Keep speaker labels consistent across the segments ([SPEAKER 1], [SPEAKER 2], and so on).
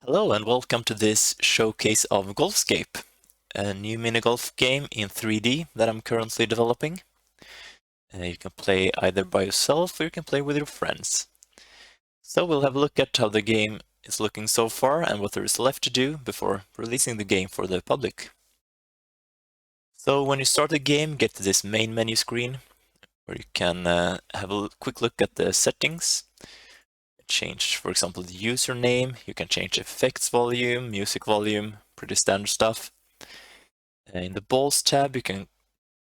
[SPEAKER 1] Hello and welcome to this showcase of GolfScape, a new minigolf game in 3D that I'm currently developing. You can play either by yourself or you can play with your friends. So we'll have a look at how the game is looking so far and what there is left to do before releasing the game for the public. So when you start the game, get to this main menu screen where you can have a quick look at the settings. Change, for example, the username. You can change effects volume, music volume, pretty standard stuff. In the balls tab, you can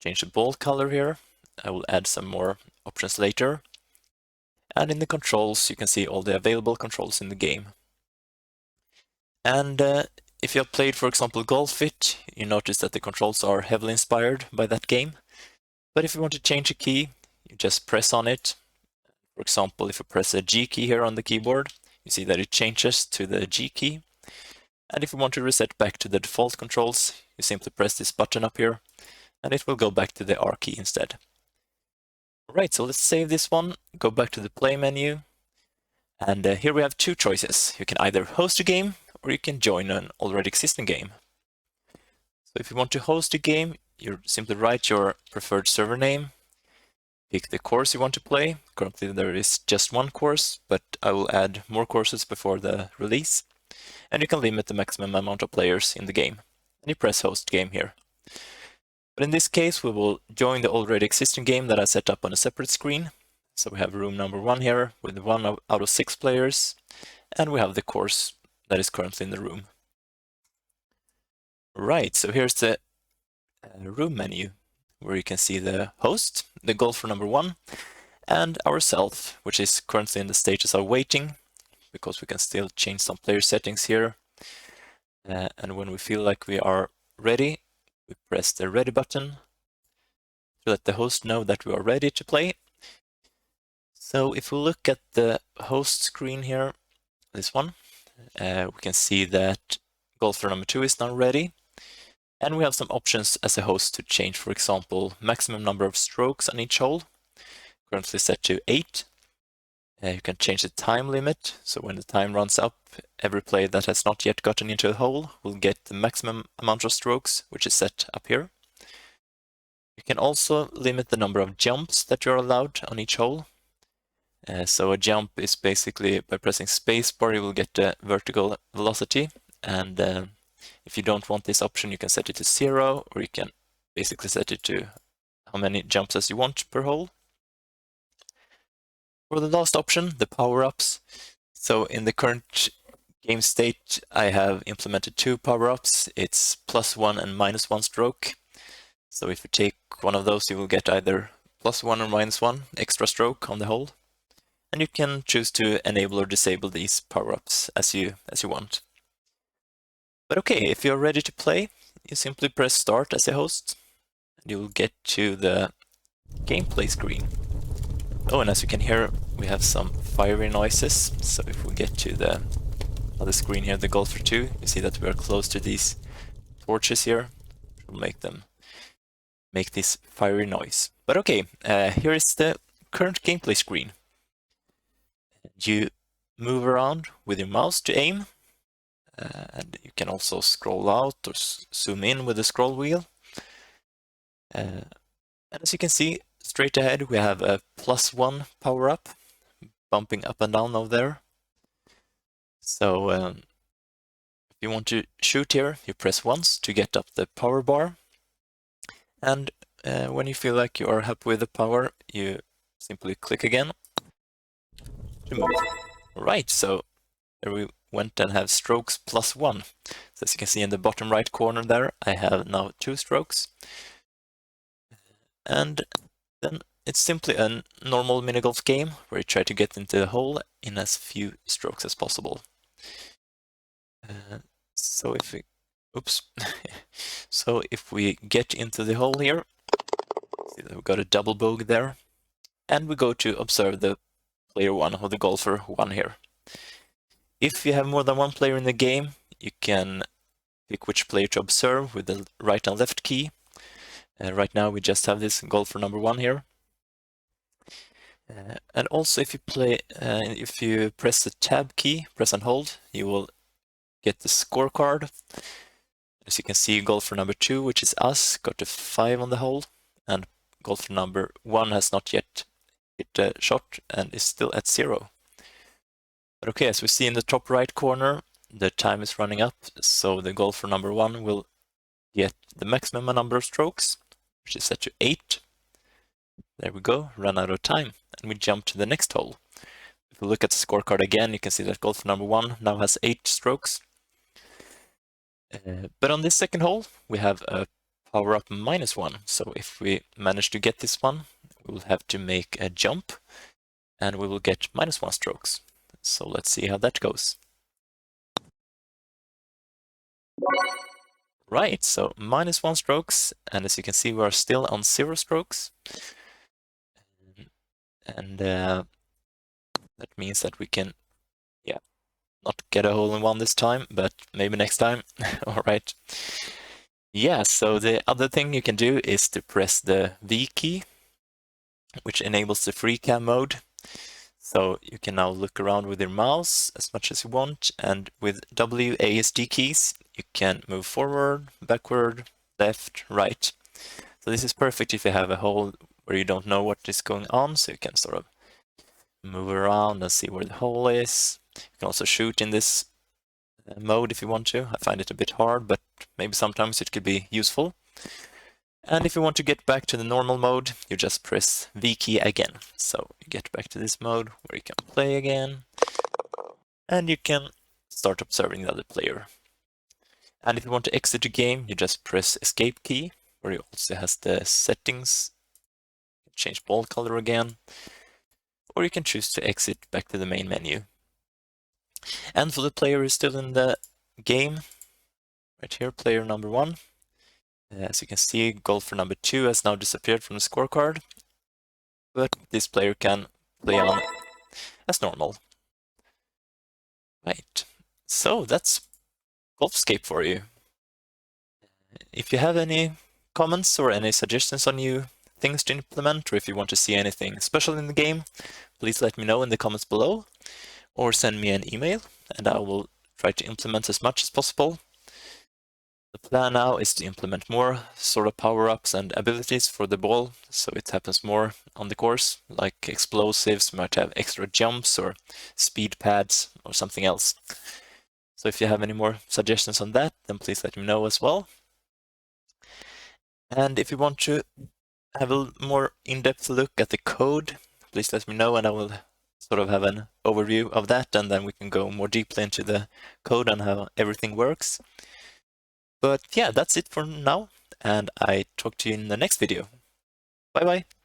[SPEAKER 1] change the ball color here. I will add some more options later. And in the controls, you can see all the available controls in the game. And if you have played, for example, Golf It, you notice that the controls are heavily inspired by that game. But if you want to change a key, you just press on it. For example, if you press a G key here on the keyboard, you see that it changes to the G key. And if you want to reset back to the default controls, you simply press this button up here, and it will go back to the R key instead. Alright, so let's save this one, go back to the play menu, and here we have two choices. You can either host a game, or you can join an already existing game. So if you want to host a game, you simply write your preferred server name, pick the course you want to play. Currently there is just one course, but I will add more courses before the release. And you can limit the maximum amount of players in the game. And you press host game here. But in this case, we will join the already existing game that I set up on a separate screen. So we have room number 1 here with 1 out of 6 players. And we have the course that is currently in the room. Right, so here's the room menu, where you can see the host, the golfer number 1, and ourselves, which is currently in the status of waiting, because we can still change some player settings here. And when we feel like we are ready, we press the ready button to let the host know that we are ready to play. So if we look at the host screen here, this one, we can see that golfer number 2 is now ready. And we have some options as a host to change, for example, maximum number of strokes on each hole, currently set to 8. You can change the time limit, so when the time runs up, every player that has not yet gotten into a hole will get the maximum amount of strokes, which is set up here. You can also limit the number of jumps that you're allowed on each hole. So a jump is basically, by pressing spacebar, you will get the vertical velocity, and if you don't want this option, you can set it to 0, or you can basically set it to how many jumps as you want per hole. For the last option, the power-ups. So in the current game state, I have implemented 2 power-ups. It's +1 and -1 stroke. So if you take one of those, you will get either +1 or -1 extra stroke on the hole. And you can choose to enable or disable these power-ups as you want. But okay, if you're ready to play, you simply press start as a host, and you will get to the gameplay screen. Oh, and as you can hear, we have some fiery noises. So if we get to the other screen here, the Golfer 2, you see that we are close to these torches here, which will make this fiery noise. But okay, here is the current gameplay screen. You move around with your mouse to aim, and you can also scroll out or zoom in with the scroll wheel. And as you can see, straight ahead we have a +1 power-up, bumping up and down over there. So if you want to shoot here, you press once to get up the power bar. And when you feel like you are happy with the power, you simply click again to move. Alright, so there we went and have strokes +1. So as you can see in the bottom right corner there, I have now 2 strokes. And then it's simply a normal minigolf game where you try to get into the hole in as few strokes as possible. So if we, oops, so if we get into the hole here, see that we've got a double bogey there, and we go to observe the player 1 or the golfer 1 here. If you have more than 1 player in the game, you can pick which player to observe with the right and left key. Right now we just have this golfer number 1 here. And also if you press the tab key, press and hold, you will get the scorecard. As you can see, golfer number 2, which is us, got a 5 on the hole, and golfer number 1 has not yet hit a shot and is still at 0. But okay, as we see in the top right corner, the time is running up, so the golfer number 1 will get the maximum number of strokes, which is set to 8. There we go, run out of time, and we jump to the next hole. If we look at the scorecard again, you can see that golfer number 1 now has 8 strokes. But on this second hole, we have a power up -1. So if we manage to get this one, we will have to make a jump and we will get -1 strokes. So let's see how that goes. Right, so -1 strokes, and as you can see, we are still on 0 strokes. And that means that we can, not get a hole in one this time, but maybe next time. All right. Yeah, so the other thing you can do is to press the V key, which enables the free cam mode. So you can now look around with your mouse as much as you want, and with WASD keys, you can move forward, backward, left, right. So this is perfect if you have a hole where you don't know what is going on, so you can sort of move around and see where the hole is. You can also shoot in this mode if you want to. I find it a bit hard, but maybe sometimes it could be useful. And if you want to get back to the normal mode, you just press V key again. So you get back to this mode where you can play again, and you can start observing the other player. And if you want to exit the game, you just press escape key, where it also has the settings. Change ball color again, or you can choose to exit back to the main menu. And for the player who's still in the game, right here, player number 1, as you can see, golfer number 2 has now disappeared from the scorecard, but this player can play on as normal. Right, so that's GolfScape for you. If you have any comments or any suggestions on new things to implement, or if you want to see anything special in the game, please let me know in the comments below, or send me an email, and I will try to implement as much as possible. The plan now is to implement more sort of power-ups and abilities for the ball, so it happens more on the course, like explosives, might have extra jumps or speed pads or something else. So if you have any more suggestions on that, then please let me know as well. And if you want to have a more in-depth look at the code, please let me know and I will sort of have an overview of that, and then we can go more deeply into the code and how everything works. But yeah, that's it for now, and I talk to you in the next video. Bye bye!